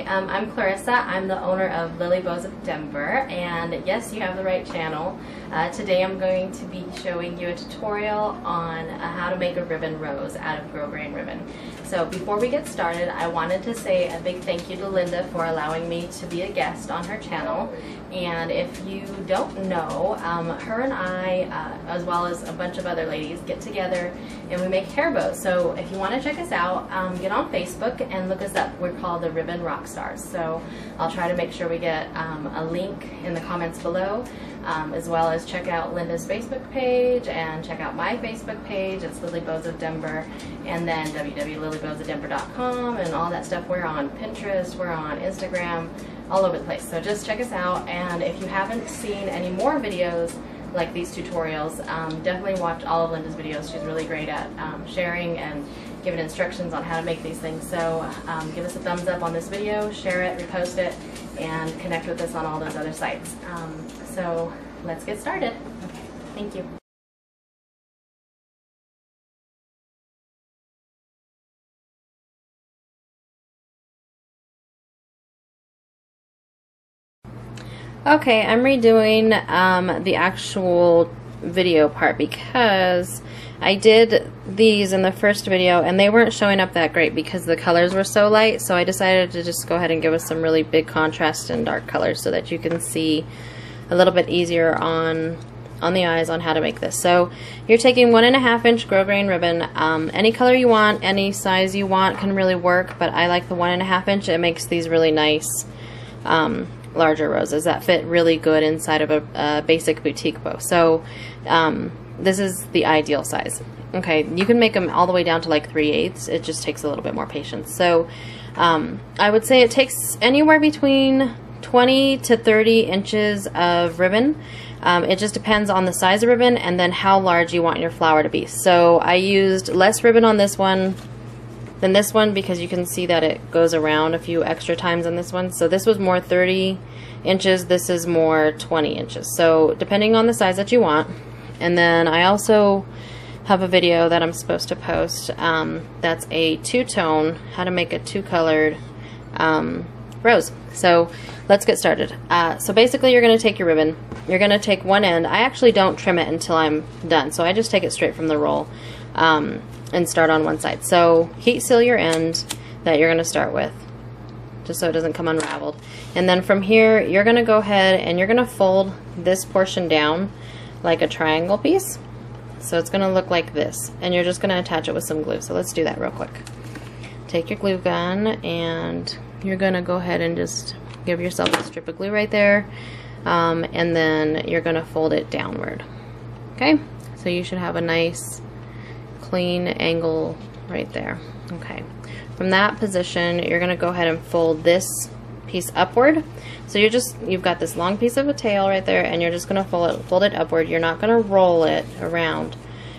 I'm Clarissa. I'm the owner of Lily Bows of Denver, and yes, you have the right channel. Today I'm going to be showing you a tutorial on how to make a ribbon rose out of grosgrain ribbon. So before we get started, I wanted to say a big thank you to Linda for allowing me to be a guest on her channel. And if you don't know, her and I, as well as a bunch of other ladies, get together and we make hair bows. So if you want to check us out, get on Facebook and look us up. We're called the Ribbon Rock Stars. So I'll try to make sure we get a link in the comments below, as well as check out Linda's Facebook page and check out my Facebook page. It's Lily Bows of Denver, and then www.lilybowsofdenver.com and all that stuff. We're on Pinterest, we're on Instagram, all over the place. So just check us out, and if you haven't seen any more videos like these tutorials, definitely watch all of Linda's videos. She's really great at sharing and giving instructions on how to make these things. So give us a thumbs up on this video, share it, repost it, and connect with us on all those other sites. So let's get started. Okay, thank you. Okay, I'm redoing the actual video part because I did these in the first video and they weren't showing up that great because the colors were so light, so I decided to just go ahead and give us some really big contrast and dark colors so that you can see a little bit easier on the eyes on how to make this. So you're taking 1.5 inch grosgrain ribbon. Any color you want, any size you want can really work, but I like the 1.5 inch. It makes these really nice larger roses that fit really good inside of a basic boutique bow. So this is the ideal size. Okay, you can make them all the way down to like 3/8. It just takes a little bit more patience. So I would say it takes anywhere between 20 to 30 inches of ribbon. It just depends on the size of ribbon and then how large you want your flower to be. So I used less ribbon on this one than this one because you can see that it goes around a few extra times on this one. So this was more 30 inches, this is more 20 inches. So depending on the size that you want. And then I also have a video that I'm supposed to post that's a two-tone, how to make a two-colored rose. So let's get started. So basically you're going to take your ribbon, you're going to take one end. I actually don't trim it until I'm done, so I just take it straight from the roll and start on one side. So heat seal your end that you're going to start with, just so it doesn't come unraveled. And then from here you're going to go ahead and you're going to fold this portion down like a triangle piece. So it's going to look like this, and you're just going to attach it with some glue. So let's do that real quick. Take your glue gun and you're going to go ahead and just give yourself a strip of glue right there, and then you're going to fold it downward. Okay, so you should have a nice clean angle right there. Okay, from that position you're going to go ahead and fold this piece upward. So you've got this long piece of a tail right there, and you're just going to fold it upward. You're not going to roll it around.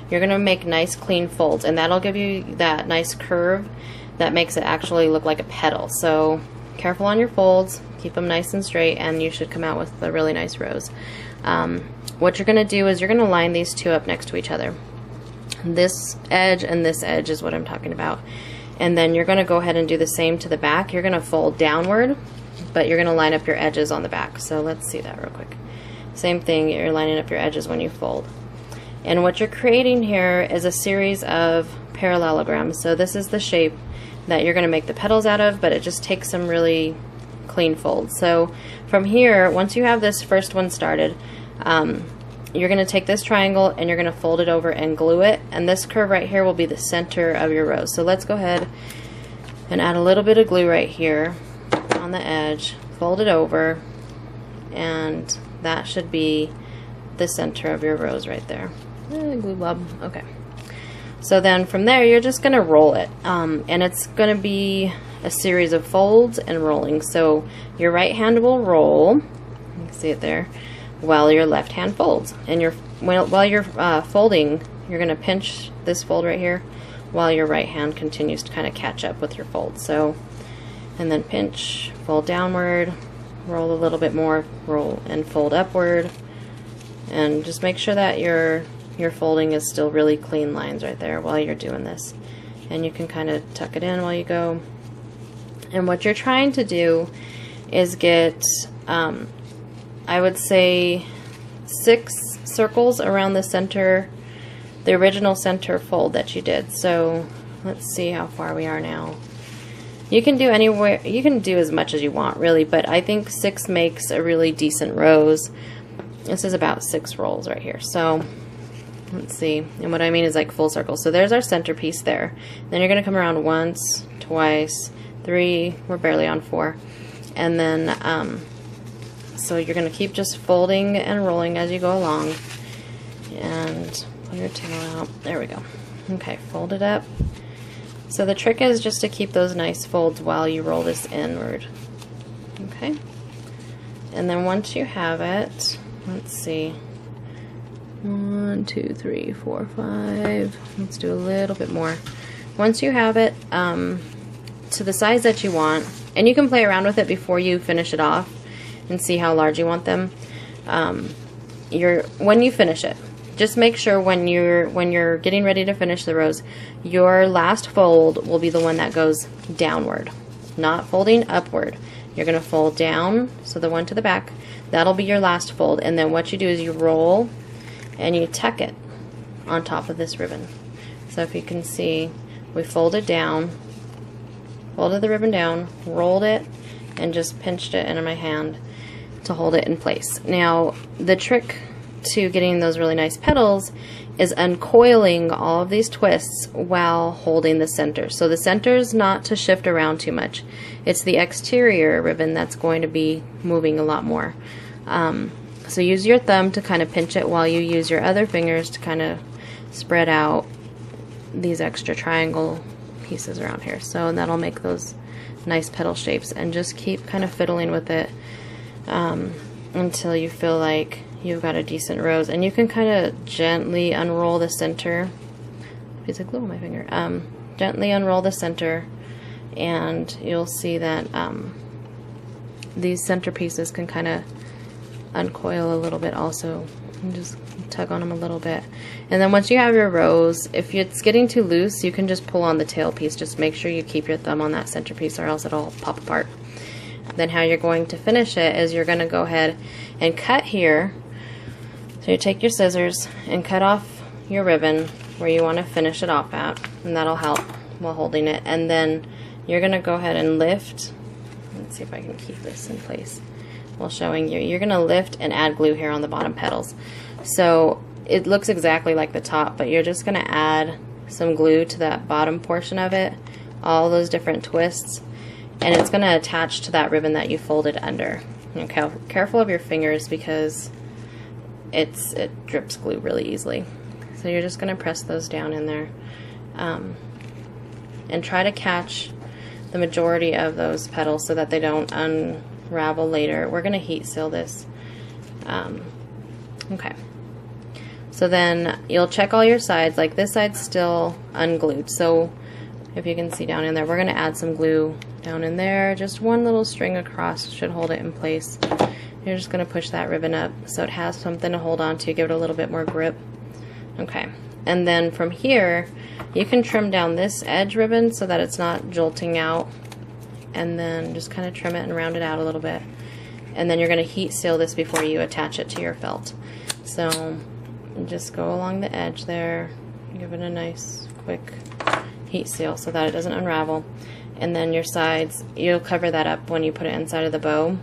You're going to make nice clean folds, and that'll give you that nice curve that makes it actually look like a petal. So careful on your folds, keep them nice and straight, and you should come out with a really nice rose. What you're going to do is you're going to line these two up next to each other. This edge and this edge is what I'm talking about. And then you're going to go ahead and do the same to the back. You're going to fold downward, but you're going to line up your edges on the back. So let's see that real quick. Same thing, you're lining up your edges when you fold. And what you're creating here is a series of parallelograms. So this is the shape that you're going to make the petals out of, but it just takes some really clean folds. So from here, once you have this first one started, you're going to take this triangle and you're going to fold it over and glue it, and this curve right here will be the center of your rose. So let's go ahead and add a little bit of glue right here on the edge, fold it over, and that should be the center of your rose right there. Glue blob. Okay. So then from there you're just going to roll it, and it's going to be a series of folds and rolling. So your right hand will roll, you can see it there, while your left hand folds. And while you're folding, you're going to pinch this fold right here while your right hand continues to kind of catch up with your fold. So, and then pinch, fold downward, roll a little bit more, roll and fold upward, and just make sure that your folding is still really clean lines right there while you're doing this. And you can kind of tuck it in while you go. And what you're trying to do is get, I would say, 6 circles around the center, the original center fold that you did. So let's see how far we are now. You can do anywhere, you can do as much as you want really, but I think 6 makes a really decent rose. This is about 6 rolls right here. So let's see, and what I mean is like full circle. So there's our centerpiece there. Then you're going to come around once, twice, 3, we're barely on 4, and then so you're going to keep just folding and rolling as you go along, and pull your tail out. There we go. Okay, fold it up. So the trick is just to keep those nice folds while you roll this inward. Okay, and then once you have it, let's see, 1, 2, 3, 4, 5, let's do a little bit more. Once you have it to the size that you want, and you can play around with it before you finish it off and see how large you want them. When you finish it, just make sure when you're getting ready to finish the rose, your last fold will be the one that goes downward, not folding upward. You're going to fold down, so the one to the back, that'll be your last fold, and then what you do is you roll and you tuck it on top of this ribbon. So if you can see, we folded down, folded the ribbon down, rolled it, and just pinched it into my hand to hold it in place. Now, the trick to getting those really nice petals is uncoiling all of these twists while holding the center. So the center is not to shift around too much. It's the exterior ribbon that's going to be moving a lot more. So use your thumb to kind of pinch it while you use your other fingers to kind of spread out these extra triangle pieces around here. So that'll make those nice petal shapes, and just keep kind of fiddling with it until you feel like you've got a decent rose. And you can kind of gently unroll the center. Piece of glue on my finger. Gently unroll the center, and you'll see that these center pieces can kind of uncoil a little bit also. And just tug on them a little bit. And then once you have your rose, if it's getting too loose, you can just pull on the tail piece. Just make sure you keep your thumb on that center piece, or else it'll pop apart. Then how you're going to finish it is you're going to go ahead and cut here. So you take your scissors and cut off your ribbon where you want to finish it off at, and that'll help while holding it. And then you're going to go ahead and lift. Let's see if I can keep this in place while showing you. You're going to lift and add glue here on the bottom petals. So it looks exactly like the top, but you're just going to add some glue to that bottom portion of it, all those different twists, and it's going to attach to that ribbon that you folded under. Okay, careful of your fingers because it drips glue really easily. So you're just going to press those down in there, and try to catch the majority of those petals so that they don't unravel later. We're going to heat seal this. Okay. So then you'll check all your sides. Like this side's still unglued. So if you can see down in there, we're going to add some glue down in there. Just one little string across should hold it in place. You're just going to push that ribbon up so it has something to hold on to, give it a little bit more grip. Okay. And then from here, you can trim down this edge ribbon so that it's not jolting out. And then just kind of trim it and round it out a little bit. And then you're going to heat seal this before you attach it to your felt. So just go along the edge there, give it a nice quick heat seal so that it doesn't unravel. And then your sides, you'll cover that up when you put it inside of the bow,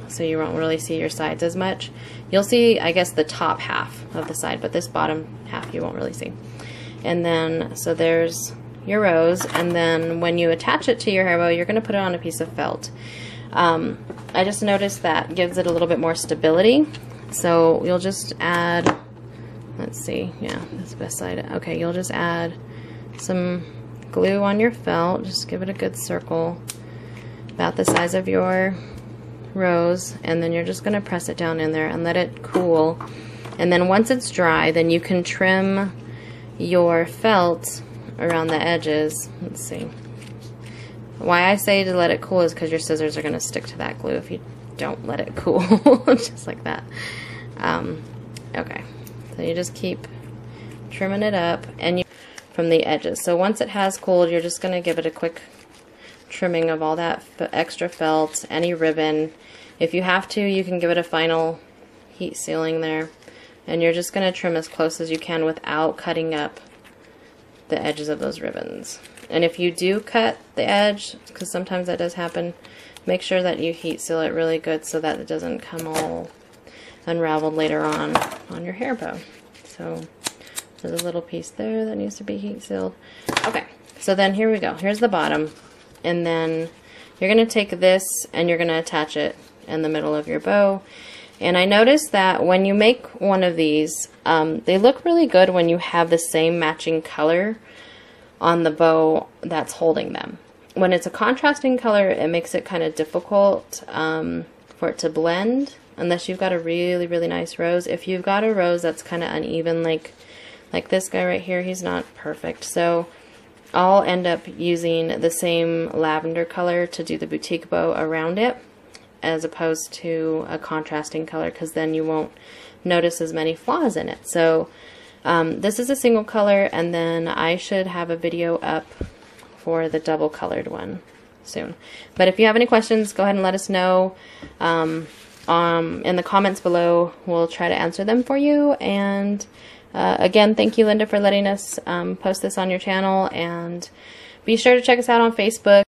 so you won't really see your sides as much. You'll see, I guess, the top half of the side, but this bottom half you won't really see. And then, so there's your rose, and then when you attach it to your hair bow, you're going to put it on a piece of felt. I just noticed that gives it a little bit more stability, so you'll just add, let's see, yeah, that's the best side. Okay, you'll just add some glue on your felt, just give it a good circle about the size of your rose, and then you're just going to press it down in there and let it cool. And then once it's dry, then you can trim your felt around the edges. Let's see. Why I say to let it cool is because your scissors are going to stick to that glue if you don't let it cool. Just like that. Okay. So you just keep trimming it up and from the edges. So once it has cooled, you're just going to give it a quick trimming of all that extra felt, any ribbon. If you have to, you can give it a final heat sealing there. And you're just going to trim as close as you can without cutting up the edges of those ribbons. And if you do cut the edge, because sometimes that does happen, make sure that you heat seal it really good so that it doesn't come all unraveled later on your hair bow. So there's a little piece there that needs to be heat sealed. Okay, so then here we go. Here's the bottom. And then you're going to take this and you're going to attach it in the middle of your bow. And I noticed that when you make one of these, they look really good when you have the same matching color on the bow that's holding them. When it's a contrasting color, it makes it kind of difficult for it to blend, unless you've got a really, really nice rose. If you've got a rose that's kind of uneven, like this guy right here, he's not perfect. So I'll end up using the same lavender color to do the boutique bow around it, as opposed to a contrasting color, because then you won't notice as many flaws in it. So this is a single color, and then I should have a video up for the double colored one soon. But if you have any questions, go ahead and let us know in the comments below. We'll try to answer them for you. And again, thank you, Linda, for letting us post this on your channel, and be sure to check us out on Facebook.